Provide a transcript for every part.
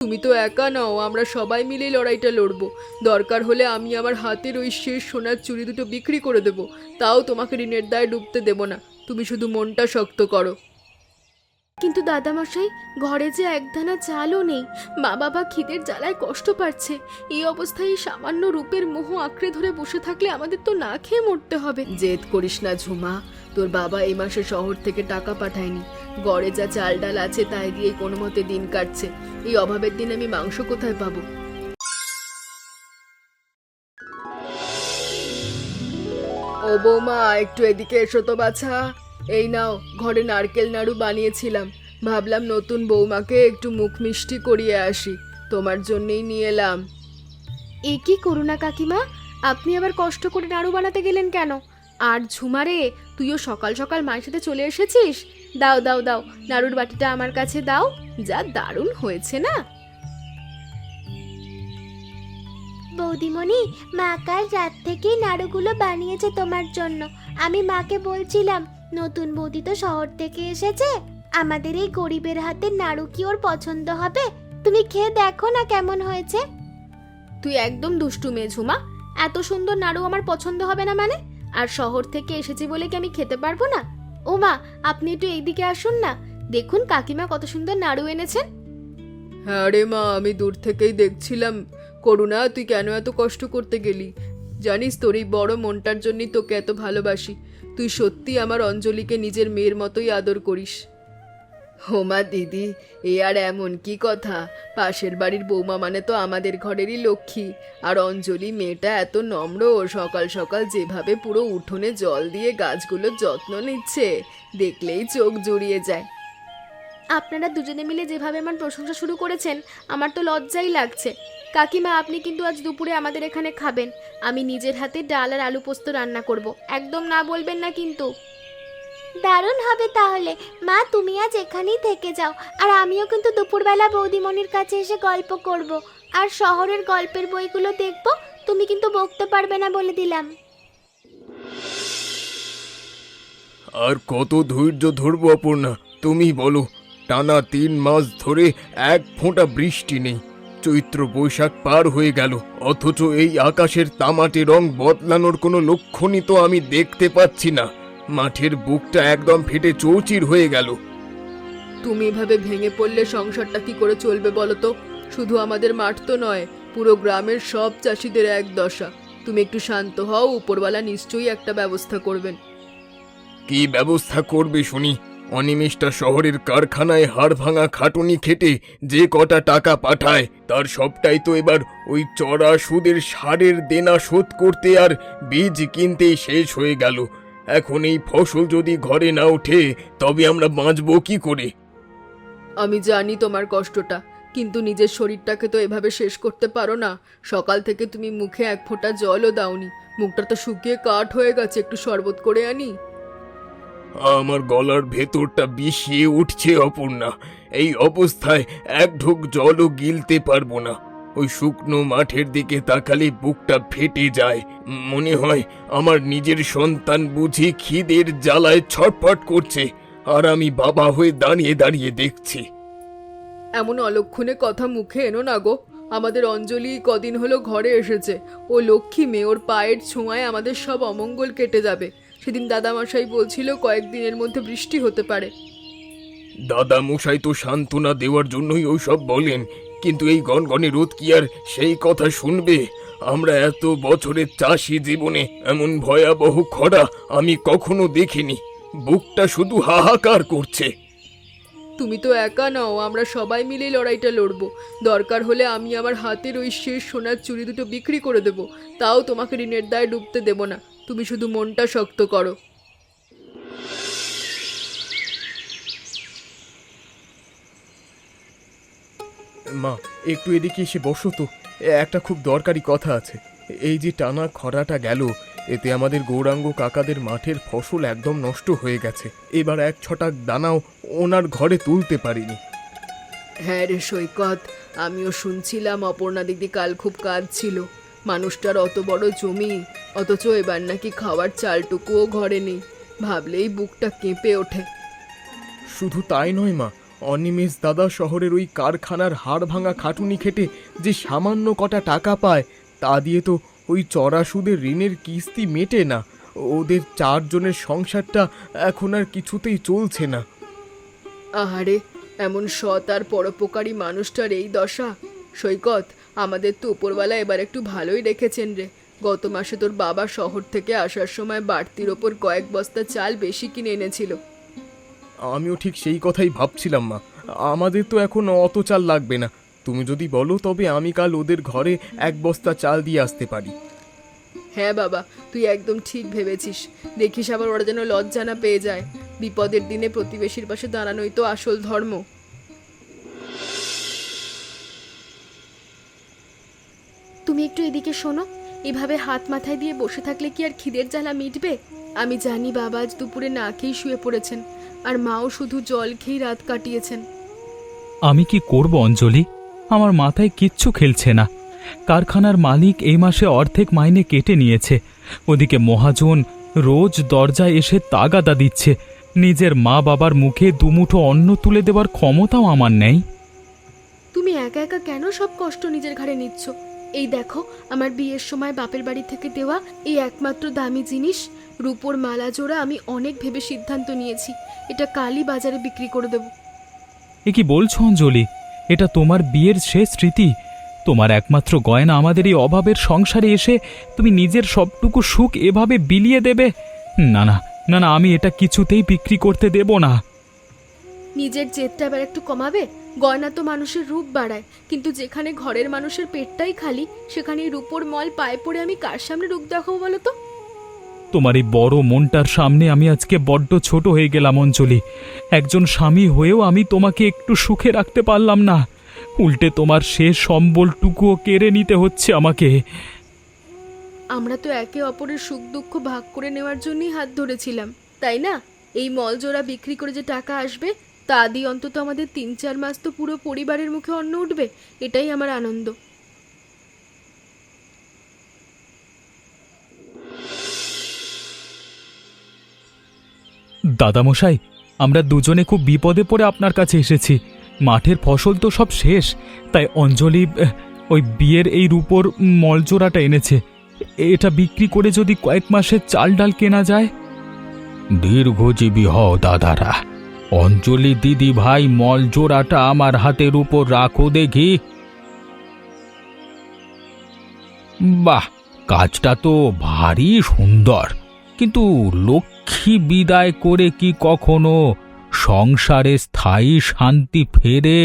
তুমি তো একা নও, আমরা সবাই মিলে লড়াইটা লড়বো। দরকার হলে আমি আমার হাতের ওই শেষ সোনার চুড়ি দুটো বিক্রি করে দেবো, তাও তোমাকে ঋণের দায়ে ডুবতে দেব না। তুমি শুধু মনটা শক্ত করো। কিন্তু দাদামশাই, ঘরে যে একদানা চালও নেই, মা বাবা খিদের জ্বালায় কষ্ট পাচ্ছে। এই অবস্থায় সামান্য রূপের মোহ আঁকড়ে ধরে বসে থাকলে আমাদের তো না খেয়ে মরতে হবে। জেদ করিস না ঝুমা, তোর বাবা এই মাসে শহর থেকে টাকা পাঠায়নি। গড়ে যা চাল ডাল আছে তাই দিয়েই কোনো মতে দিন কাটছে। এই অভাবের দিন আমি মাংস কোথায় পাবো? ও বৌমা, একটু এদিকে এসো তো বাছা। এই নাও, ঘরে নারকেল নাড়ু বানিয়েছিলাম, ভাবলাম নতুন বৌমাকে একটু মুখ মিষ্টি করিয়ে আসি, তোমার জন্যই নিয়ে এলাম। এ কি করুণা কাকিমা, আপনি আবার কষ্ট করে নাড়ু বানাতে গেলেন কেন? আর ঝুমারে, তুইও সকাল সকাল মায়ের সাথে চলে এসেছিস? দাও দাও দাও, নাড়ুর বাটিটা আমার কাছে দাও। যা দারুণ হয়েছে না? বৌদিমণি, মা কাল রাত থেকেই নাড়ুগুলো বানিয়েছে তোমার জন্য। আমি মাকে বলছিলাম, নতুন বৌদি তো শহর থেকে এসেছে, আমাদের এই গরিবের হাতের নাড়ু কি ওর পছন্দ হবে? তুমি খেয়ে দেখো না কেমন হয়েছে। তুই একদম দুষ্টু মেয়ে ঝুমা। এত সুন্দর নাড়ু আমার পছন্দ হবে না মানে? আর শহর থেকে এসেছি বলে কি আমি খেতে পারবো না? ও মা, আপনি একটু এইদিকে আসুন না, দেখুন কাকিমা কত সুন্দর নাড়ু এনেছেন। হ্যাঁ রে মা, আমি দূর থেকেই দেখছিলাম। করুণা, তুই কেন এত কষ্ট করতে গেলি? জানিস, তোর এই বড় মনটার জন্যই তোকে এত ভালোবাসি। তুই সত্যি আমার অঞ্জলিকে নিজের মেয়ের মতোই আদর করিস। হোমা দিদি, এ আর এমন কি কথা? পাশের বাড়ির বৌমা মানে তো আমাদের ঘরেরই লক্ষ্মী। আর অঞ্জলি মেয়েটা এত নম্র, সকাল সকাল যেভাবে পুরো উঠোনে জল দিয়ে গাছগুলোর যত্ন নিচ্ছে, দেখলেই চোখ জুড়িয়ে যায়। আপনারা দুজনে মিলে যেভাবে আমার প্রশংসা শুরু করেছেন, আমার তো লজ্জাই লাগছে। কাকিমা, আপনি কিন্তু আজ দুপুরে আমাদের এখানে খাবেন। আমি নিজের হাতে ডাল আর আলু পোস্ত রান্না করব, একদম না বলবেন না কিন্তু। দারুণ হবে তাহলে। মা, তুমি আজ এখানেই থেকে যাও, আর আমিও কিন্তু দুপুরবেলা বৌদিমণির কাছে এসে গল্প করব, আর শহরের গল্পের বইগুলো দেখব। তুমি কিন্তু বকতে পারবে না বলে দিলাম। আর কত ধৈর্য ধরবো অপর্ণা, তুমি বলো। টানা 3 মাস ধরে এক ফোঁটা বৃষ্টি নেই। চৈত্র বৈশাখ পার হয়ে গেল, অথচ এই আকাশের তামাটে রং বদলানোর কোনো লক্ষণই তো আমি দেখতে পাচ্ছি না। মাঠের বুকটা একদম ফেটে চৌচির হয়ে গেল। তুমি এভাবে ভেঙে পড়লে সংসারটা কি করে চলবে বলো তো? শুধু আমাদের মাঠ তো নয়, পুরো গ্রামের সব চাষিদের এক দশা। তুমি একটু শান্ত হও, উপরওয়ালা নিশ্চয়ই একটা ব্যবস্থা করবেন। কি ব্যবস্থা করবে শুনি? অনিমেষটা শহরের কারখানায় হাড় ভাঙা খাটুনি খেটে যে কটা টাকা পাঠায়, তার সবটাই তো এবার ওই চড়া সুদের সারের দেনা শোধ করতে আর বীজ কিনতেই শেষ হয়ে গেল। এখন এই ফসল যদি ঘরে না ওঠে, তবে আমরা বাঁচবো কি করে? আমি জানি তোমার কষ্টটা, কিন্তু নিজের শরীরটাকে তো এভাবে শেষ করতে পারো না। সকাল থেকে তুমি মুখে এক ফোঁটা জলও দাওনি, মুখটা তো শুকিয়ে কাঠ হয়ে গেছে। একটু শরবত করে আনি? আমার গলার ভেতরটা বিষিয়ে উঠছে অপর্ণা। এই অবস্থায় এক ঢোক জলও গিলতে পারবো না। ওই শুকনো মাঠের দিকে তাকালে বুকটা ফেটে যায়। মনে হয় আমার নিজের সন্তান বুঝি খিদের জ্বালায় ছটফট করছে, আর আমি বাবা হয়ে দাঁড়িয়ে দাঁড়িয়ে দেখছি। এমন অলক্ষণে কথা মুখে এনো না গো। আমাদের অঞ্জলি কদিন হলো ঘরে এসেছে। ও লক্ষ্মী মেয়ে, ওর পায়ের ছোঁয়ায় আমাদের সব অমঙ্গল কেটে যাবে। সেদিন দাদামশাই বলছিল কয়েকদিনের মধ্যে বৃষ্টি হতে পারে। দাদা মশাই তো সান্ত্বনা দেওয়ার জন্যই ওইসব বলেন, কিন্তু এই গনগনে রোদ কি আর সেই কথা শুনবে? আমরা এত বছরের চাষি জীবনে এমন ভয়াবহ খরা আমি কখনো দেখিনি। বুকটা শুধু হাহাকার করছে। তুমি তো একা নও, আমরা সবাই মিলে লড়াইটা লড়বো। দরকার হলে আমি আমার হাতের ওই শেষ সোনার চুড়ি দুটো বিক্রি করে দেবো, তাও তোমাকে ঋণের দায়ে ডুবতে দেব না। তুমি শুধু মনটা শক্ত করো। মা, একটু এদিকে এসে বসো তো, একটা খুব দরকারি কথা আছে। এই যে টানা খরাটা গেল, এতে আমাদের গৌরাঙ্গ কাকাদের মাঠের ফসল একদম নষ্ট হয়ে গেছে। এবার এক ছটাক দানাও ওনার ঘরে তুলতে পারিনি। হ্যাঁ রে সৈকত, আমিও শুনছিলাম অপর্ণা দিদি কাল খুব কাঁদছিল। মানুষটার অত বড় জমি, অথচ এবার নাকি খাওয়ার চালটুকুও ঘরে নেই। ভাবলেই বুকটা কেঁপে ওঠে। শুধু তাই নয় মা, অনিমেষ দাদা শহরের ওই কারখানার হাড় ভাঙা খাটুনি খেটে যে সামান্য কটা টাকা পায় তা দিয়ে তো ওই চড়া সুদের ঋণের কিস্তি মেটে না। ওদের 4 জনের সংসারটা এখন আর কিছুতেই চলছে না। আহারে, এমন সৎ আর পরোপকারী মানুষটার এই দশা। সৈকত, আমাদের তো উপরওয়ালা এবার একটু ভালোই রেখেছেন রে। গত মাসে তোর বাবা শহর থেকে আসার সময় বাড়তির ওপর কয়েক বস্তা চাল বেশি কিনে এনেছিল। আমিও ঠিক সেই কথাই ভাবছিলাম মা। আমাদের তো এখন অত চাল লাগবে না। তুমি যদি বলো তবে আমি কাল ওদের ঘরে 1 বস্তা চাল দিয়ে আসতে পারি। হ্যাঁ বাবা, তুই একদম ঠিক ভেবেছিস। দেখিস আবার ওরা যেন লজ্জা না পেয়ে যায়। বিপদের দিনে প্রতিবেশীর পাশে দাঁড়ানোই তো আসল ধর্ম। তুমি একটু এদিকে শোনো। এভাবে হাত মাথায় দিয়ে বসে থাকলে কি আর খিদের জ্বালা মিটবে? আমি জানি বাবা আজ দুপুরে না খেয়েই শুয়ে পড়েছেন, আর মাও শুধু জল খেয়েই রাত কাটিয়েছেন। আমি কি করব অঞ্জলি? আমার মাথায় কিচ্ছু খেলছে না। কারখানার মালিক এই মাসে অর্ধেক মাইনে কেটে নিয়েছে। ওদিকে মহাজন রোজ দরজায় এসে তাগাদা দিচ্ছে। নিজের মা বাবার মুখে দুমুঠো অন্ন তুলে দেওয়ার ক্ষমতাও আমার নেই। তুমি একা একা কেন সব কষ্ট নিজের ঘাড়ে নিচ্ছ? এই দেখো, আমার বিয়ের সময় বাপের বাড়ি থেকে দেওয়া এই একমাত্র দামি জিনিস রূপোর মালা জোড়া আমি অনেক ভেবে সিদ্ধান্ত নিয়েছি এটা কালই বাজারে বিক্রি করে দেব। এ কি বলছো অঞ্জলি? এটা তোমার বিয়ের শেষ স্মৃতি। তোমার একমাত্র গয়না আমাদের এই অভাবের সংসারে এসে তুমি নিজের সবটুকু সুখ এভাবে বিলিয়ে দেবে? না না না না, আমি এটা কিছুতেই বিক্রি করতে দেব না। নিজের জেদটা এবার একটু কমাবে। গয়না তো মানুষের রূপ বাড়ায়, কিন্তু যেখানে ঘরের মানুষের পেটটাই খালি সেখানে রূপোর মল পায়ে পড়ে আমি কার সামনে রূপ দেখাবো বলো তো? তোমার এই বড় মনটার সামনে আমি আজকে বড্ড ছোট হয়ে গেলাম অঞ্জলি। একজন স্বামী হয়েও আমি তোমাকে একটু সুখে রাখতে পারলাম না। উল্টে তোমার শেষ সম্বলটুকুও কেড়ে নিতে হচ্ছে আমাকে। আমরা তো একে অপরের সুখ দুঃখ ভাগ করে নেওয়ার জন্যই হাত ধরেছিলাম, তাই না? এই মল জোড়া বিক্রি করে যে টাকা আসবে তা দিয়ে অন্তত আমাদের 3-4 মাস তো পুরো পরিবারের মুখে অন্ন উঠবে। এটাই আমার আনন্দ। দাদামশাই, আমরা দুজনে খুব বিপদে পড়ে আপনার কাছে এসেছি। মাঠের ফসল তো সব শেষ, তাই অঞ্জলি ওই বিয়ের এই রূপোর মলজোড়াটা এনেছে। এটা বিক্রি করে যদি কয়েক মাসের চাল ডাল কেনা যায়। দীর্ঘজীবী হও দাদারা। অঞ্জলি দিদি ভাই, মলজোড়াটা আমার হাতের উপর রাখো দেখি। বাহ, কাজটা তো ভারী সুন্দর, কিন্তু লক্ষ্মী বিদায় করে কি কখনো সংসারে স্থায়ী শান্তি ফেরে?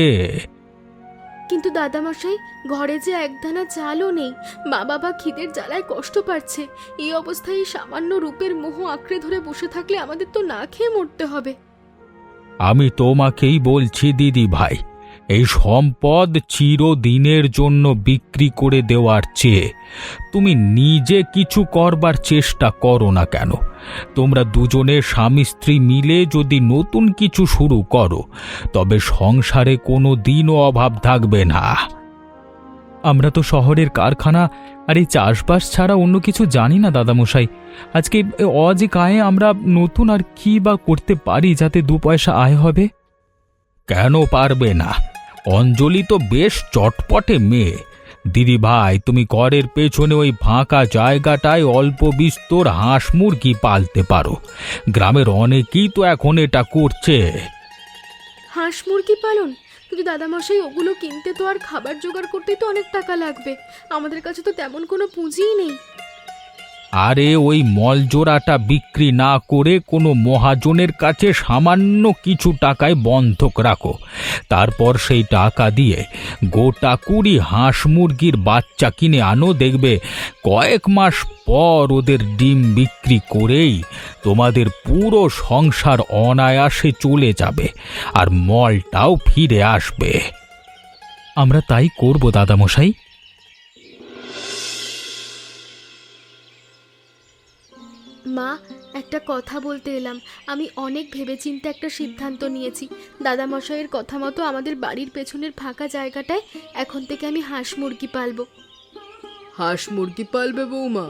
কিন্তু দাদামশাই, ঘরে যে একদানা চালও নেই। মা বাবা খিদের জ্বালায় কষ্ট পাচ্ছে। এই অবস্থায় এই সামান্য রূপের মোহ আঁকড়ে ধরে বসে থাকলে আমাদের তো না খেয়ে মরতে হবে। আমি তোমাকেই বলছি দিদি ভাই, এই সম্পদ চিরদিনের জন্য বিক্রি করে দেওয়ার চেয়ে তুমি নিজে কিছু করবার চেষ্টা করো না কেন? তোমরা দুজনে স্বামী স্ত্রী মিলে যদি নতুন কিছু শুরু করো, তবে সংসারে কোনো দিনও অভাব থাকবে না। আমরা তো শহরের কারখানা আর এই চাষবাস ছাড়া অন্য কিছু জানি না দাদামশাই। আজকে অজি গায়ে আমরা নতুন আর কি বা করতে পারি যাতে 2 পয়সা আয় হবে? কেন পারবে না? অঞ্জলি তো বেশ চটপটে মেয়ে। দিদি ভাই, তুমি ঘরের পেছনে ওই ফাঁকা জায়গাটায় অল্প বিস্তর হাঁস মুরগি পালতে পারো। গ্রামের অনেকেই তো এখন এটা করছে। হাঁস মুরগি পালন? কিন্তু দাদামশাই, ওগুলো কিনতে তো আর খাবার জোগাড় করতে তো অনেক টাকা লাগবে। আমাদের কাছে তো তেমন কোনো পুঁজিই নেই। আরে ওই মলজোড়াটা বিক্রি না করে কোনো মহাজনের কাছে সামান্য কিছু টাকায় বন্ধক রাখো। তারপর সেই টাকা দিয়ে গোটা 20 হাঁস মুরগির বাচ্চা কিনে আনো। দেখবে কয়েক মাস পর ওদের ডিম বিক্রি করেই তোমাদের পুরো সংসার অনায়াসে চলে যাবে, আর মলটাও ফিরে আসবে। আমরা তাই করব দাদামশাই। মা, একটা কথা বলতে এলাম। আমি অনেক ভেবেচিন্তে একটা সিদ্ধান্ত নিয়েছি। দাদামশাইয়ের কথা মতো আমাদের বাড়ির পেছনের ফাঁকা জায়গাটায় এখন থেকে আমি হাঁস মুরগি পালবো। হাঁস মুরগি পালবে বৌমা?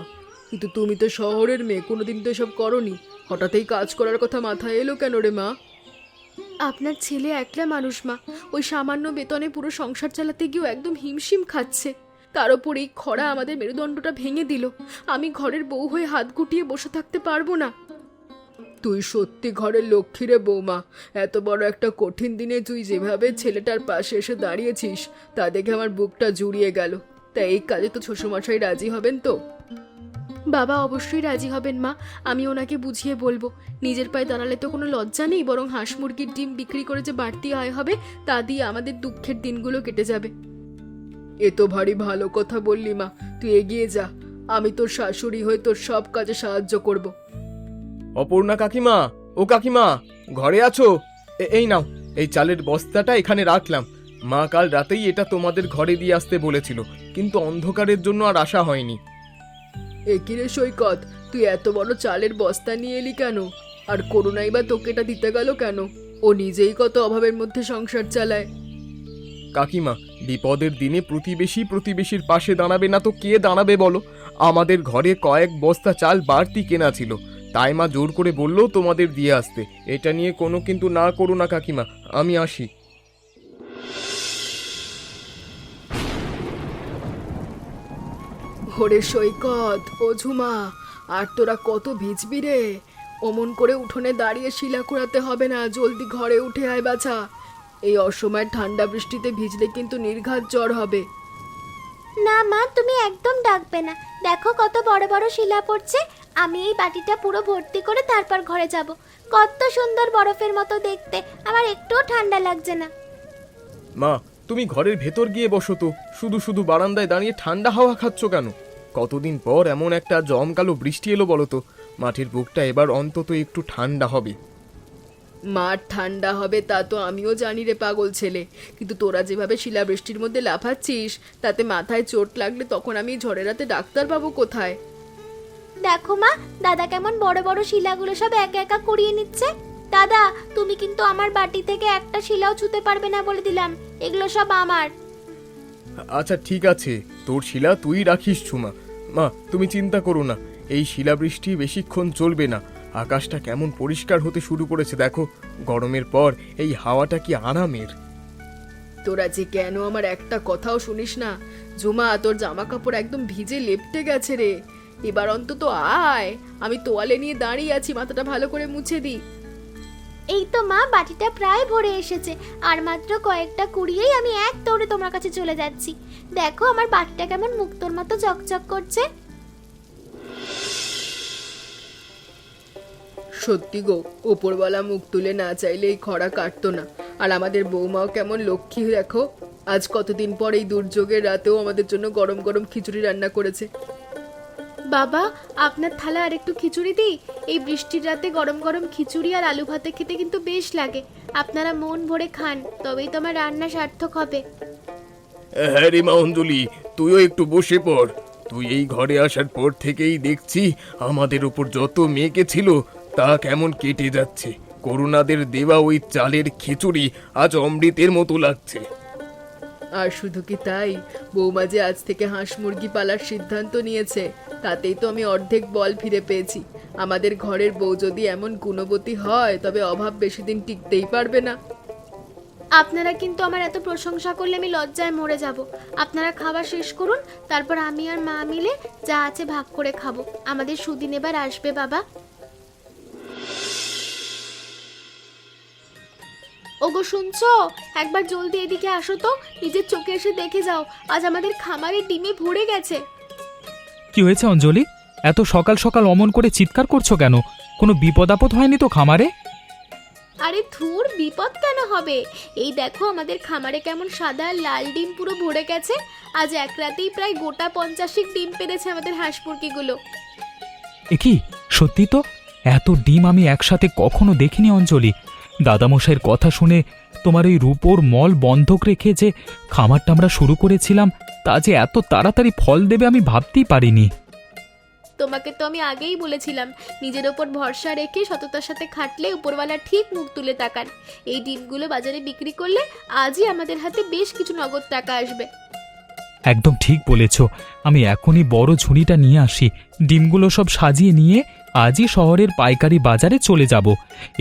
কিন্তু তুমি তো শহরের মেয়ে, কোনোদিন তো এসব করনি। হঠাৎই কাজ করার কথা মাথায় এলো কেন রে মা? আপনার ছেলে একলা মানুষ মা, ওই সামান্য বেতনে পুরো সংসার চালাতে গিয়েও একদম হিমশিম খাচ্ছে। তার ওপর এই খরা আমাদের মেরুদণ্ডটা ভেঙে দিল। আমি ঘরের বউ হয়ে হাত গুটিয়ে বসে থাকতে পারবো না। তুই সত্যি ঘরের লক্ষ্মী রে বৌমা। এত বড় একটা কঠিন দিনে তুই যেভাবে ছেলেটার পাশে এসে দাঁড়িয়েছিস তা দেখে আমার বুকটা জুড়িয়ে গেল। তা এই কাজে তো শ্বশুরমশাই রাজি হবেন তো? বাবা অবশ্যই রাজি হবেন মা, আমি ওনাকে বুঝিয়ে বলবো। নিজের পায়ে দাঁড়ালে তো কোনো লজ্জা নেই, বরং হাঁস মুরগির ডিম বিক্রি করে যে বাড়তি আয় হবে তা দিয়ে আমাদের দুঃখের দিনগুলো কেটে যাবে। এ তো ভারী ভালো কথা বললি মা। তুই এগিয়ে যা, আমি তোর শাশুড়ি হয়ে তোর সব কাজে সাহায্য করব। অপর্ণা কাকিমা, ও কাকিমা, ঘরে আছো? এই নাও, এই চালের বস্তাটা এখানে রাখলাম। মা কাল রাতেই এটা তোমাদের ঘরে দিয়ে আসতে বলেছিল, কিন্তু অন্ধকারের জন্য আর আসা হয়নি। একিরে সৈকত, তুই এত বড় চালের বস্তা নিয়ে এলি কেন? আর করুণাই বা তোকে এটা দিতে গেল কেন? ও নিজেই কত অভাবের মধ্যে সংসার চালায়। কাকিমা, বিপদের দিনে প্রতিবেশী প্রতিবেশীর পাশে দাঁড়াবে না তো কে দাঁড়াবে বলো? আমাদের ঘরে কয়েক বস্তা চাল বাড়তি কেনা ছিল, তাই মা জোর করে বললো তোমাদের দিয়ে আসতে। এটা নিয়ে কোনো কিন্তু না করো না কাকিমা, আমি আসি। ওরে সৈকত, ও ঝুমা, আর তোরা কত ভিজবি রে? অমন করে উঠোনে দাঁড়িয়ে শিলা কুড়াতে হবে না, জলদি ঘরে উঠে আয় বাছা। এই অসময় ঠান্ডা বৃষ্টিতে ভিজলে কিন্তু নির্ঘাত জ্বর হবে। না মা, তুমি একদম ডাকবে না। দেখো কত বড় বড় শিলা পড়ছে। আমি এই বাটিটা পুরো ভর্তি করে তারপর ঘরে যাব। কত সুন্দর বরফের মতো দেখতে, আমার একটুও ঠান্ডা লাগছে না। মা, তুমি ঘরের ভেতর গিয়ে বসো তো, শুধু শুধু বারান্দায় দাঁড়িয়ে ঠান্ডা হাওয়া খাচ্ছ কেন? কতদিন পর এমন একটা জমকালো বৃষ্টি এলো বলো তো? মাটির বুকটা এবার অন্তত একটু ঠান্ডা হবে। মাঠ ঠান্ডা হবে তা তো আমিও জানি রে পাগল ছেলে, কিন্তু তোরা যেভাবে শিলাবৃষ্টির মধ্যে লাফাচ্ছিস তাতে মাথায় চোট লাগলে তখন আমি ঝড়ের রাতে ডাক্তার পাবো কোথায়? দেখো মা, দাদা কেমন বড় বড় শিলাগুলো সব একা একা কুড়িয়ে নিচ্ছে। দাদা, তুমি কিন্তু আমার বাটি থেকে একটা শিলাও ছুঁতে পারবে না বলে দিলাম। এগুলো সব আমার। আচ্ছা ঠিক আছে, তোর শিলা তুই রাখিস ঝুমা। মা, তুমি চিন্তা করো না, এই শিলাবৃষ্টি বেশিক্ষণ চলবে না। আকাশটা কেমন পরিষ্কার হতে শুরু করেছে দেখো। গরমের পর এই হাওয়াটা কি আরামের। তোরা যে কেন আমার একটা কথাও শুনিস না? ঝুমা, তোর জামা কাপড় একদম ভিজে লেপ্টে গেছে রে। এবার অন্তত আয়, আমি তোয়ালে নিয়ে দাঁড়িয়ে আছি, মাথাটা ভালো করে মুছে দিই। এই তো মা, বাটিটা প্রায় ভরে এসেছে। আর মাত্র কয়েকটা কুড়িয়েই আমি এক দৌড়ে তোমার কাছে চলে যাচ্ছি। দেখো আমার বাটিটা কেমন মুক্তোর মতো চকচক করছে। সত্যি গো, ওপরওয়ালা মুখ তুলে না চাইলে এই খরা কাটতো না। আর আমাদের বৌমাও কেমন লক্ষ্মী দেখো, আজ কতদিন পর এই দুর্যোগের রাতেও আমাদের জন্য গরম গরম খিচুড়ি রান্না করেছে। বাবা, আপনার থালা আর একটু খিচুড়ি দিই? এই বৃষ্টির রাতে গরম গরম খিচুড়ি আর আলু ভাতে খেতে কিন্তু বেশ লাগে। আপনারা মন ভরে খান, তবেই তো আমার রান্না সার্থক হবে। হ্যাঁ রে মা অঞ্জলি, তুইও একটু বসে পড়। তুই এই ঘরে আসার পর থেকেই দেখছি আমাদের উপর যত মেঘে ছিল তা কেমন কেটে যাচ্ছে। করুণাদের দেওয়া ওই চালের খিচুড়ি আজ অমৃতের মতো লাগছে। আর শুধু কি তাই, বৌমা যে আজ থেকে হাঁস মুরগি পালার সিদ্ধান্ত নিয়েছে, তাতেই তো আমি অর্ধেক বল ফিরে পেয়েছি। আমাদের ঘরের বউ যদি এমন গুণবতী হয় তবে অভাব বেশি দিন টিকতেই পারবে না। আপনারা কিন্তু আমার এত প্রশংসা করলে আমি লজ্জায় মরে যাব। আপনারা খাওয়া শেষ করুন, তারপর আমি আর মা মিলে যা আছে ভাগ করে খাবো। আমাদের সুদিন এবার আসবে বাবা। ওগো শুনছো? একবার জলদি এদিকে আসো তো, নিজের চোখে এসে দেখে যাও, আজ আমাদের খামারে ডিমে ভরে গেছে। কি হয়েছে অঞ্জলি? এত সকাল সকাল অমন করে চিৎকার করছো কেন? কোনো বিপদ আপদ হয়নি তো খামারে? আরে ধুর, বিপদ কেন হবে? এই দেখো আমাদের খামারে কেমন সাদা আর লাল ডিম পুরো ভরে গেছে। আজ এক রাতেই প্রায় গোটা 50 ডিম পেড়েছে আমাদের হাঁস মুরগিগুলো। এ কি সত্যি তো? এত ডিম আমি একসাথে কখনো দেখিনি অঞ্জলি। দাদামশাইয়ের কথা শুনে তোমার ওই রূপোর মল বন্ধক রেখে যে খামারটা আমরা শুরু করেছিলাম তা যে এত তাড়াতাড়ি ফল দেবে আমি ভাবতেই পারিনি। তোমাকে তো আমি আগেই বলেছিলাম, নিজের ওপর ভরসা রেখে সততার সাথে খাটলে উপরওয়ালা ঠিক মুখ তুলে তাকান। এই ডিমগুলো বাজারে বিক্রি করলে আজই আমাদের হাতে বেশ কিছু নগদ টাকা আসবে। একদম ঠিক বলেছ। আমি এখনই বড় ঝুড়িটা নিয়ে আসি, ডিমগুলো সব সাজিয়ে নিয়ে আজই শহরের পাইকারি বাজারে চলে যাব।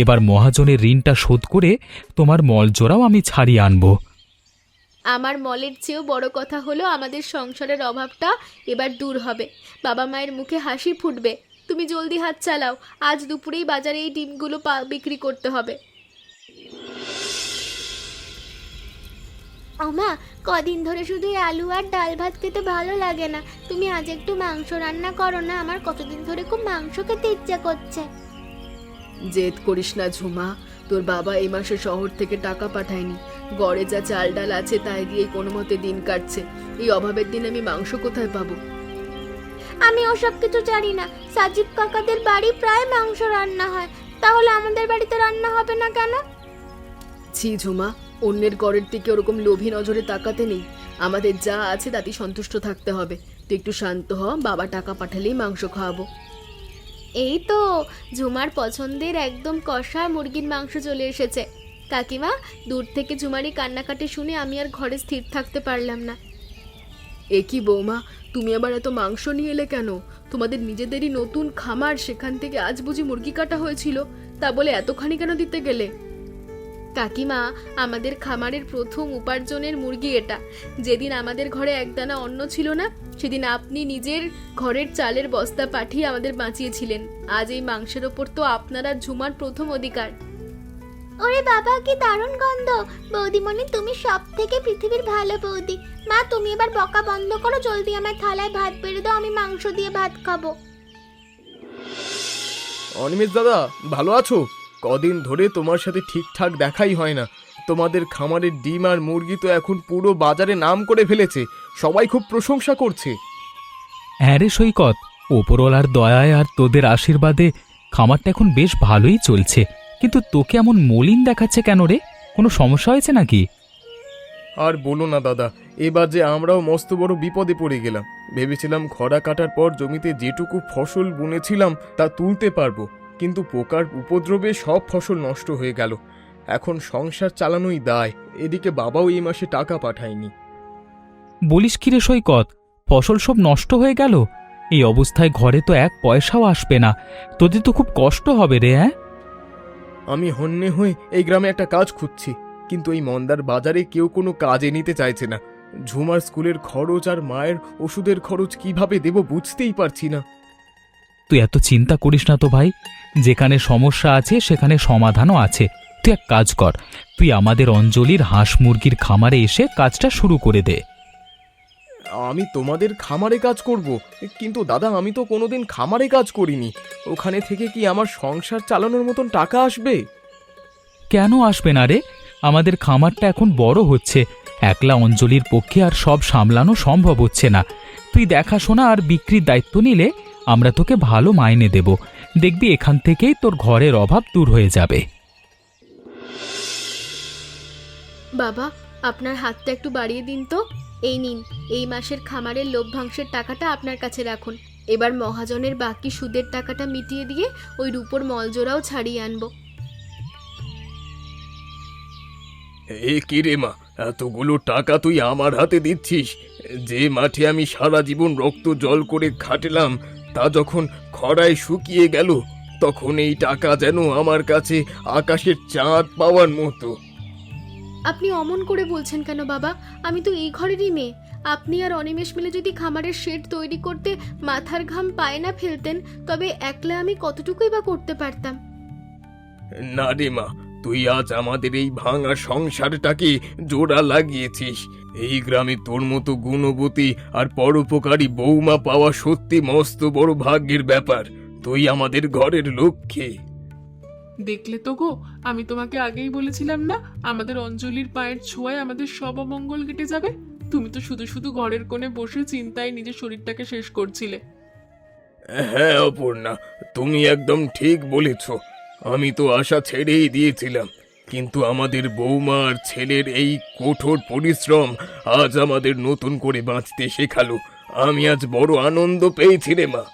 এবার মহাজনের ঋণটা শোধ করে তোমার মলজোড়াও আমি ছাড়িয়ে আনবো। আমার মলের চেয়েও বড় কথা হলো আমাদের সংসারের অভাবটা এবার দূর হবে, বাবা মায়ের মুখে হাসি ফুটবে। তুমি জলদি হাত চালাও, আজ দুপুরেই বাজারে এই ডিমগুলো বিক্রি করতে হবে। ওমা, কদিন ধরে শুধু এই আলু আর ডাল ভাত খেতে ভালো লাগে না। তুমি আজ একটু মাংস রান্না করো না, আমার কতদিন ধরে খুব মাংস খেতে ইচ্ছা করছে। জেদ করিস না ঝুমা, তোর বাবা এই মাসে শহর থেকে টাকা পাঠায়নি। গড়ে যা চাল ডাল আছে তাই দিয়েই কোনো মতে দিন কাটছে। এই অভাবের দিন আমি মাংস কোথায় পাবো? আমি ওসব কিছু জানি না। সাজিব কাকাদের বাড়ি প্রায় মাংস রান্না হয়, তাহলে আমাদের বাড়িতে রান্না হবে না কেন? ছি ঝুমা, অন্যের গড়ের দিকে ওরকম লোভী নজরে তাকাতে নেই। আমাদের যা আছে তাতেই সন্তুষ্ট থাকতে হবে। তুই একটু শান্ত হ, বাবা টাকা পাঠালেই মাংস খাওয়াবো। এই তো ঝুমার পছন্দের একদম কষা মুরগির মাংস চলে এসেছে। কাকিমা, দূর থেকে ঝুমারি কান্নাকাটি শুনে আমি আর ঘরে স্থির থাকতে পারলাম না। এ কি বৌমা, তুমি আবার এত মাংস নিয়ে এলে কেন? তোমাদের নিজেদেরই নতুন খামার, সেখান থেকে আজ বুঝি মুরগি কাটা হয়েছিল, তা বলে এতখানি কেন দিতে গেলে? কাকিমা, আমাদের খামারের প্রথম উপার্জনের মুরগি এটা। যেদিন আমাদের ঘরে একদানা অন্ন ছিল না, সেদিন আপনি নিজের ঘরের চালের বস্তা পাঠিয়ে আমাদের বাঁচিয়েছিলেন। আজ এই মাংসের ওপর তো আপনারা ঝুমার প্রথম অধিকার। ওরে বাবা, কি দারুণ গন্ধ! বৌদিমণি, তুমি সব থেকে পৃথিবীর ভালো বৌদি। মা, তুমি এবার বকা বন্ধ করো, জলদি আমার থালায় ভাত বেড়ে দাও, আমি মাংস দিয়ে ভাত খাবো। অনিমেষ দাদা, ভালো আছো? কদিন ধরে তোমার সাথে ঠিকঠাক দেখাই হয় না। তোমাদের খামারের ডিম আর মুরগি তো এখন পুরো বাজারে নাম করে ফেলেছে, সবাই খুব প্রশংসা করছে। হ্যাঁ রে সৈকত, ওপরওয়ালার দয়ায় আর তোদের আশীর্বাদে খামারটা এখন বেশ ভালোই চলছে। কিন্তু তোকে এমন মলিন দেখাচ্ছে কেন রে? কোনো সমস্যা হয়েছে নাকি? আর বলো না দাদা, এবার যে আমরাও মস্ত বড় বিপদে পড়ে গেলাম। ভেবেছিলাম খরা কাটার পর জমিতে যেটুকু ফসল বুনেছিলাম তা তুলতে পারবো, কিন্তু পোকার উপদ্রবে সব ফসল নষ্ট হয়ে গেল। এখন সংসার চালানোই দায়। এদিকে বাবাও এই মাসে টাকা পাঠায়নি। বলিস কি রে সৈকত, ফসল সব নষ্ট হয়ে গেল? এই অবস্থায় ঘরে তো এক পয়সাও আসবে না, তোদের তো খুব কষ্ট হবে রে। হ্যাঁ, আমি হন্যে হয়ে এই গ্রামে একটা কাজ খুঁজছি, কিন্তু এই মন্দার বাজারে কেউ কোনো কাজে নিতে চাইছে না। ঝুমার স্কুলের খরচ আর মায়ের ওষুধের খরচ কিভাবে দেব বুঝতেই পারছি না। তুই এত চিন্তা করিস না তো ভাই, যেখানে সমস্যা আছে সেখানে সমাধানও আছে। তুই এক কাজ কর, তুই আমাদের অঞ্জলির হাঁস মুরগির খামারে এসে কাজটা শুরু করে দে। আমি তোমাদের খামারে কাজ করব? কিন্তু দাদা, আমি তো কোনোদিন খামারে কাজ করিনি। ওখানে থেকে কি আমার সংসার চালানোর মতন টাকা আসবে? কেন আসবে না রে? আমাদের খামারটা এখন বড় হচ্ছে, একলা অঞ্জলির পক্ষে আর সব সামলানো সম্ভব হচ্ছে না। তুই দেখাশোনা আর বিক্রির দায়িত্ব নিলে আমরা তোকে ভালো মাইনে দেব। দেখবি এখান থেকেই তোর ঘরের অভাব দূর হয়ে যাবে। বাবা, আপনার হাতটা একটু বাড়িয়ে দিন তো। এই নিন, এই মাসের খামারের লভ্যাংশের টাকাটা আপনার কাছে রাখুন। এবার মহাজনের বাকি সুদের টাকাটা মিটিয়ে দিয়ে ওই রূপোর মলজোড়াও ছাড়িয়ে আনবো। এ কি রে মা, এতগুলো টাকা তুই আমার হাতে দিচ্ছিস? যে মাঠে আমি সারা জীবন রক্ত জল করে খাটলাম, তা যখন খরায় শুকিয়ে গেল, তখন এই টাকা যেন আমার কাছে আকাশের চাঁদ পাওয়ার মতো। আপনি অমন করে বলছেন কেন বাবা? আমি তো এই ঘরেরই মেয়ে। আপনি আর অনিমেষ মিলে যদি খামারের শেড তৈরি করতে মাথার ঘাম পায়ে না ফেলতেন, তবে একলা আমি কতটুকুই বা করতে পারতাম। না রে মা, তুই আজ আমাদের এই ভাঙা সংসারটাকে জোড়া লাগিয়েছিস। এই গ্রামে তোর মতো গুণবতী আর পরোপকারী বৌমা পাওয়া সত্যি মস্ত বড় ভাগ্যের ব্যাপার। তুই আমাদের ঘরের লক্ষ্মী। দেখলে তো গো, আমি তোমাকে আগেই বলেছিলাম না, আমাদের অঞ্জলির পায়ের ছোঁয়ায় আমাদের সব অমঙ্গল কেটে যাবে। তুমি তো শুধু শুধু ঘরের কোণে বসে চিন্তায় নিজের শরীরটাকে শেষ করছিলে। হ্যাঁ অপর্ণা, তুমি একদম ঠিক বলেছ। আমি তো আশা ছেড়েই দিয়েছিলাম, কিন্তু আমাদের বৌমা আর ছেলের এই কঠোর পরিশ্রম আজ আমাদের নতুন করে বাঁচতে শেখালো। আমি আজ বড় আনন্দ পেয়েছি রে মা।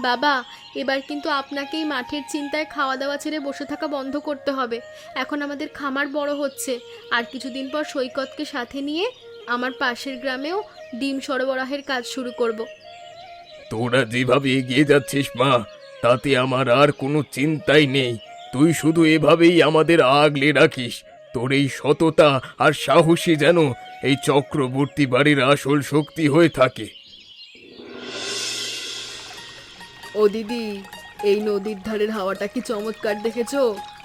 বাবা, এবার কিন্তু আপনাকেই মাঠের চিন্তায় খাওয়া দাওয়া ছেড়ে বসে থাকা বন্ধ করতে হবে। এখন আমাদের খামার বড় হচ্ছে, আর কিছুদিন পর সৈকতকে সাথে নিয়ে আমার পাশের গ্রামেও ডিম সরবরাহের কাজ শুরু করব। তোরা যেভাবে এগিয়ে যাচ্ছিস মা, তাতে আমার আর কোনো চিন্তাই নেই। তুই শুধু এভাবেই আমাদের আগলে রাখিস। তোর এই সততা আর সাহসী যেন এই চক্রবর্তী বাড়ির আসল শক্তি হয়ে থাকে। ও দিদি, এই নদীর ধারের হাওয়াটা কি চমৎকার দেখেছো?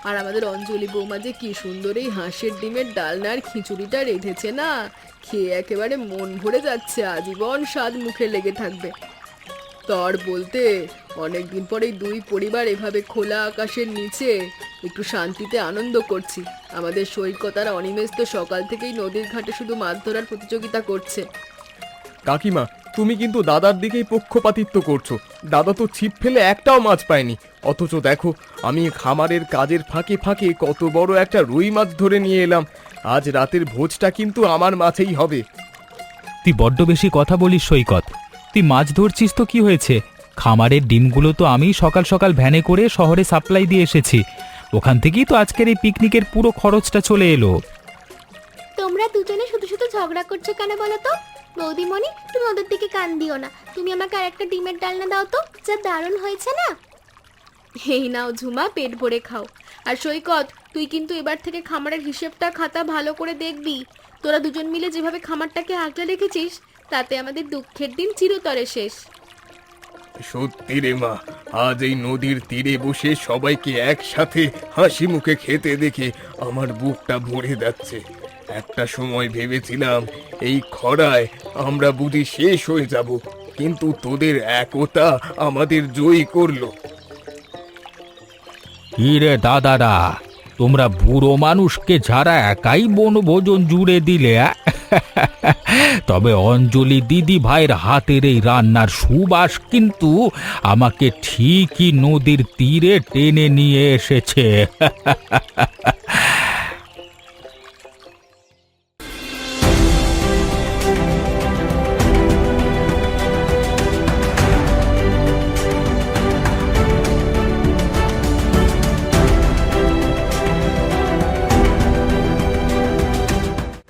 আর আমাদের অঞ্জলি বৌমা যে কি সুন্দর এই হাঁসের ডিমের ডালনা আর খিচুড়িটা রেঁধেছে না, খেয়ে একেবারে মন ভরে যাচ্ছে, আজীবন স্বাদ মুখে লেগে থাকবে। তার বলতে অনেকদিন পরে দুই পরিবার এভাবে খোলা আকাশের নিচে একটু শান্তিতে আনন্দ করছি। আমাদের সৈকত আর অনিমেষ তো সকাল থেকেই নদীর ঘাটে শুধু মাছ ধরার প্রতিযোগিতা করছে। কাকিমা, তুমি কিন্তু দাদার দিকেই পক্ষপাতিত্ব করছো। দাদা তো ছিপ ফেলে একটাও মাছ পায়নি, অথচ দেখো আমি খামারের কাজের ফাঁকে ফাঁকে কত বড় একটা রুই মাছ ধরে নিয়ে এলাম। আজ রাতের ভোজটা কিন্তু আমার মাছেই হবে। তুই বড্ড বেশি কথা বলিস সৈকত। তুই মাছ ধরছিস তো কি হয়েছে? খামারের ডিমগুলো তো আমি সকাল সকাল ভ্যানে করে শহরে সাপ্লাই দিয়ে এসেছি। ওখান থেকেই তো আজকের এই পিকনিকের পুরো খরচটা চলে এলো। তোমরা দুজনে শুধু শুধু ঝগড়া করছো কেন বলো তো? বৌদিমণি, তুমি ওদের দিকে কান দিও না। তুমি আমাকে আর একটা ডিমের ডালনা দাও তো, যা দারুণ হয়েছে না। এই নাও ঝুমা, পেট ভরে খাও। আর সৈকত, তুই কিন্তু এবার থেকে খামারের হিসেবটা খাতা ভালো করে দেখবি। তোরা দুজন মিলে যেভাবে খামারটাকে আগলে রেখেছিস, তাতে আমাদের দুঃখের দিন চিরতরে শেষ। সত্যি রে মা, আজ এই নদীর তীরে বসে সবাইকে একসাথে হাসি মুখে খেতে দেখে আমার বুকটা ভরে যাচ্ছে। একটা সময় ভেবেছিলাম এই খরায় আমরা বুঝি শেষ হয়ে যাব, কিন্তু তোদের একতা আমাদের জয়ী করলো। কি রে দাদারা, তোমরা বুড়ো মানুষকে ছাড়া একাই বনভোজন জুড়ে দিলে? তবে অঞ্জলি দিদি ভাইয়ের হাতের এই রান্নার সুবাস কিন্তু আমাকে ঠিকই নদীর তীরে টেনে নিয়ে এসেছে।